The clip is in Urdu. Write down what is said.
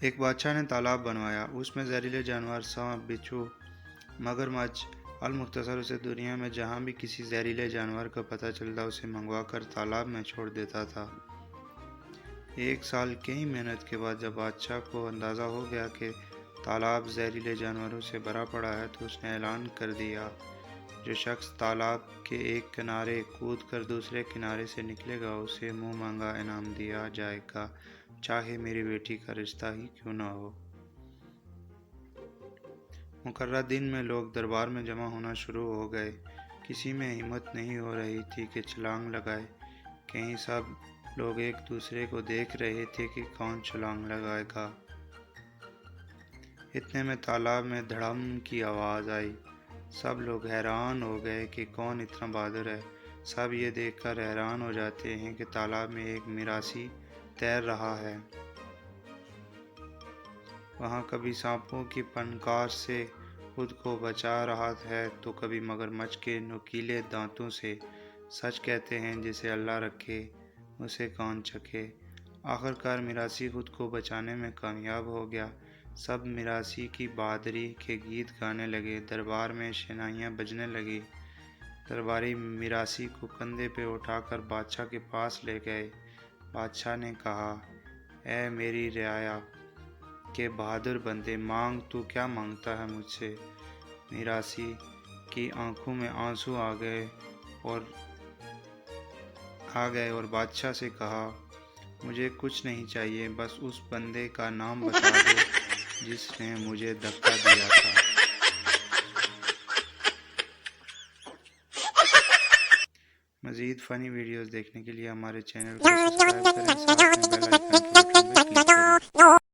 ایک بادشاہ نے تالاب بنوایا، اس میں زہریلے جانور، سانپ، بچھو، مگرمچھ، المختصر اسے دنیا میں جہاں بھی کسی زہریلے جانور کا پتہ چلتا اسے منگوا کر تالاب میں چھوڑ دیتا تھا۔ ایک سال کئی محنت کے بعد جب بادشاہ کو اندازہ ہو گیا کہ تالاب زہریلے جانوروں سے بھرا پڑا ہے تو اس نے اعلان کر دیا، جو شخص تالاب کے ایک کنارے کود کر دوسرے کنارے سے نکلے گا اسے منہ مانگا انعام دیا جائے گا، چاہے میری بیٹی کا رشتہ ہی کیوں نہ ہو۔ مقررہ دن میں لوگ دربار میں جمع ہونا شروع ہو گئے۔ کسی میں ہمت نہیں ہو رہی تھی کہ چھلانگ لگائے، کہیں سب لوگ ایک دوسرے کو دیکھ رہے تھے کہ کون چھلانگ لگائے گا۔ اتنے میں تالاب میں دھڑم کی آواز آئی۔ سب لوگ حیران ہو گئے کہ کون اتنا بہادر ہے۔ سب یہ دیکھ کر حیران ہو جاتے ہیں کہ تالاب میں ایک میراثی تیر رہا ہے۔ وہاں کبھی سانپوں کی پھنکار سے خود کو بچا رہا ہے تو کبھی مگرمچھ کے نوکیلے دانتوں سے۔ سچ کہتے ہیں جسے اللہ رکھے اسے کون چکھے۔ آخرکار میراثی خود کو بچانے میں کامیاب ہو گیا۔ سب میراثی کی بہادری کے گیت گانے لگے، دربار میں شہنائیاں بجنے لگیں۔ درباری میراثی کو کندھے پہ اٹھا کر بادشاہ کے پاس لے گئے۔ بادشاہ نے کہا، اے میری رعایا کے بہادر بندے، مانگ، تو کیا مانگتا ہے مجھ سے؟ میراثی کی آنکھوں میں آنسو آ گئے اور بادشاہ سے کہا، مجھے کچھ نہیں چاہیے، بس اس بندے کا نام بتا دو جس نے مجھے دھکا دیا تھا۔ مزید فنی ویڈیوز دیکھنے کے لیے ہمارے چینل کو سبسکرائب کریں، ساتھ میں بیل آئیکن کے بٹن پہ کلک کریں۔